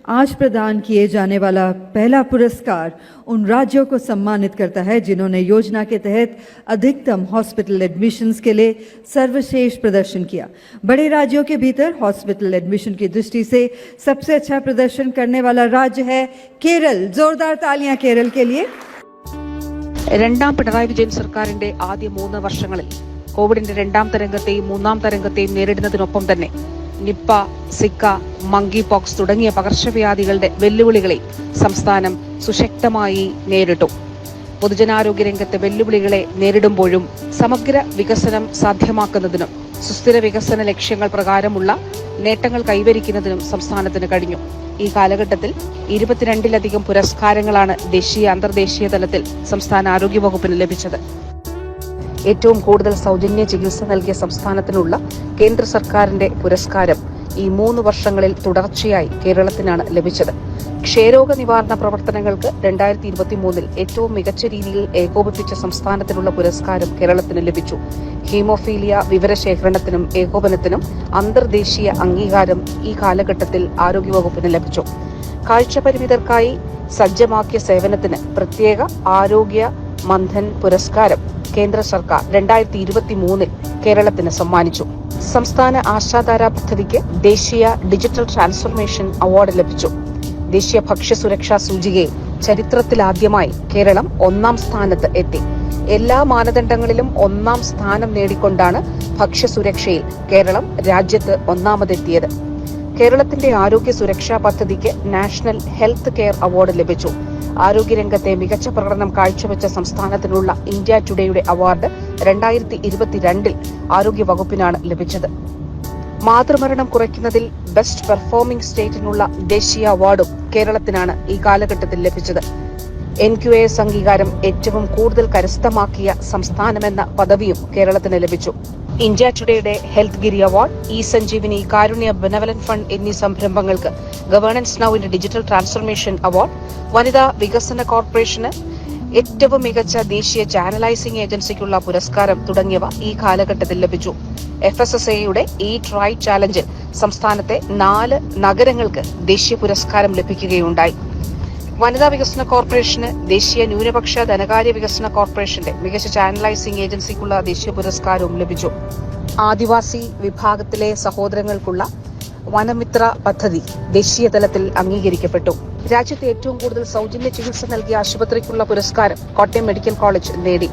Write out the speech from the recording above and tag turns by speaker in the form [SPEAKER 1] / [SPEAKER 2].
[SPEAKER 1] आज प्रदान किए जाने वाला पहला पुरस्कार उन राज्यों को सम्मानित करता है जिन्होंने योजना के तहत अधिकतम हॉस्पिटल एडमिशन्स के लिए सर्वश्रेष्ठ प्रदर्शन किया। बड़े राज्यों के भीतर हॉस्पिटल एडमिशन की दृष्टि से सबसे अच्छा प्रदर्शन करने वाला राज्य है केरल। जोरदार तालियां केरल के लिए।
[SPEAKER 2] രണ്ടാം പിണറായി വിജയൻ സർക്കാരിന്റെ ആദ്യ 3 വർഷങ്ങളിൽ കോവിഡിന്റെ രണ്ടാം തരംഗത്തെയും മൂന്നാം തരംഗത്തെയും നേരിടുന്നതിനൊപ്പം തന്നെ നിപ്പ, സിക്ക, മങ്കി പോക്സ് തുടങ്ങിയ പകർച്ചവ്യാധികളുടെ വെല്ലുവിളികളെ സംസ്ഥാനം സുശക്തമായി നേരിട്ടു. പൊതുജനാരോഗ്യ രംഗത്തെ വെല്ലുവിളികളെ നേരിടുമ്പോഴും സമഗ്ര വികസനം സാധ്യമാക്കുന്നതിനും സുസ്ഥിര വികസന ലക്ഷ്യങ്ങൾ പ്രകാരമുള്ള നേട്ടങ്ങൾ കൈവരിക്കുന്നതിനും സംസ്ഥാനത്തിന് കഴിഞ്ഞു. ഈ കാലഘട്ടത്തിൽ 22ലധികം പുരസ്കാരങ്ങളാണ് ദേശീയ അന്തർദേശീയ തലത്തിൽ സംസ്ഥാന ആരോഗ്യവകുപ്പിന് ലഭിച്ചത്. ഏറ്റവും കൂടുതൽ സൗജന്യ ചികിത്സ നൽകിയ സംസ്ഥാനത്തിനുള്ള കേന്ദ്ര സർക്കാരിന്റെ പുരസ്കാരം ഈ 3 വർഷങ്ങളിൽ തുടർച്ചയായി കേരളത്തിനാണ് ലഭിച്ചത്. ക്ഷയരോഗ നിവാരണ പ്രവർത്തനങ്ങൾക്ക് 2023 ഏറ്റവും മികച്ച രീതിയിൽ ഏകോപിപ്പിച്ച സംസ്ഥാനത്തിനുള്ള പുരസ്കാരം കേരളത്തിന് ലഭിച്ചു. ഹീമോഫീലിയ വിവരശേഖരണത്തിനും ഏകോപനത്തിനും അന്തർദേശീയ അംഗീകാരം ഈ കാലഘട്ടത്തിൽ ആരോഗ്യവകുപ്പിന് ലഭിച്ചു. കാഴ്ചപരിമിതർക്കായി സജ്ജമാക്കിയ സേവനത്തിന് പ്രത്യേക ആരോഗ്യ മന്ധൻ പുരസ്കാരം കേന്ദ്ര സർക്കാർ 2023 കേരളത്തിന് സമ്മാനിച്ചു. സംസ്ഥാന ആശാധാര പദ്ധതിക്ക് ദേശീയ ഡിജിറ്റൽ ട്രാൻസ്ഫോർമേഷൻ അവാർഡ് ലഭിച്ചു. ദേശീയ ഭക്ഷ്യസുരക്ഷാ സൂചികയിൽ ചരിത്രത്തിലാദ്യമായി കേരളം 1ാം സ്ഥാനത്ത് എത്തി. എല്ലാ മാനദണ്ഡങ്ങളിലും 1ാം സ്ഥാനം നേടിക്കൊണ്ടാണ് ഭക്ഷ്യസുരക്ഷയിൽ കേരളം രാജ്യത്ത് 1ാമതെത്തിയത്. കേരളത്തിന്റെ ആരോഗ്യ സുരക്ഷാ പദ്ധതിക്ക് നാഷണൽ ഹെൽത്ത് കെയർ അവാർഡ് ലഭിച്ചു. ആരോഗ്യരംഗത്തെ മികച്ച പ്രകടനം കാഴ്ചവെച്ച സംസ്ഥാനത്തിനുള്ള ഇന്ത്യ ടുഡേയുടെ അവാർഡ് 2022 ആരോഗ്യ വകുപ്പിനാണ് ലഭിച്ചത്. മാതൃമരണം കുറയ്ക്കുന്നതിൽ ബെസ്റ്റ് പെർഫോമിംഗ് സ്റ്റേറ്റിനുള്ള ദേശീയ അവാർഡും കേരളത്തിനാണ് ഈ കാലഘട്ടത്തിൽ ലഭിച്ചത്. NQAS അംഗീകാരം ഏറ്റവും കൂടുതൽ കരസ്ഥമാക്കിയ സംസ്ഥാനമെന്ന പദവിയും കേരളത്തിന് ലഭിച്ചു. ഇന്ത്യ ടുഡേയുടെ ഹെൽത്ത് ഗിരി അവാർഡ്, ഇ-സഞ്ജീവനി, കാരുണ്യ ബെനവലന്റ് ഫണ്ട് എന്നീ സംരംഭങ്ങൾക്ക് ഗവേണൻസ് നൌവിന്റെ ഡിജിറ്റൽ ട്രാൻസ്ഫോർമേഷൻ അവാർഡ്, വനിതാ വികസന കോർപ്പറേഷന് ഏറ്റവും മികച്ച ദേശീയ ചാനലൈസിംഗ് ഏജൻസിക്കുള്ള പുരസ്കാരം തുടങ്ങിയവ ഈ കാലഘട്ടത്തിൽ ലഭിച്ചു. FSSAയുടെ ഈറ്റ് റൈറ്റ് ചാലഞ്ചിൽ സംസ്ഥാനത്തെ 4 നഗരങ്ങൾക്ക് ദേശീയ പുരസ്കാരം ലഭിക്കുകയുണ്ടായി. വനിതാ വികസന കോർപ്പറേഷന് ദേശീയ ന്യൂനപക്ഷ ധനകാര്യ വികസന കോർപ്പറേഷന്റെ മികച്ച ചാനലൈസിംഗ് ഏജൻസിക്കുള്ള ദേശീയ പുരസ്കാരവും ലഭിച്ചു. ആദിവാസി വിഭാഗത്തിലെ സഹോദരങ്ങൾക്കുള്ള വനമിത്ര പദ്ധതി ദേശീയ തലത്തിൽ അംഗീകരിക്കപ്പെട്ടു. രാജ്യത്തെ ഏറ്റവും കൂടുതൽ സൗജന്യ ചികിത്സ നൽകിയ ആശുപത്രിക്കുള്ള പുരസ്കാരം കോട്ടയം മെഡിക്കൽ കോളേജ് നേടി.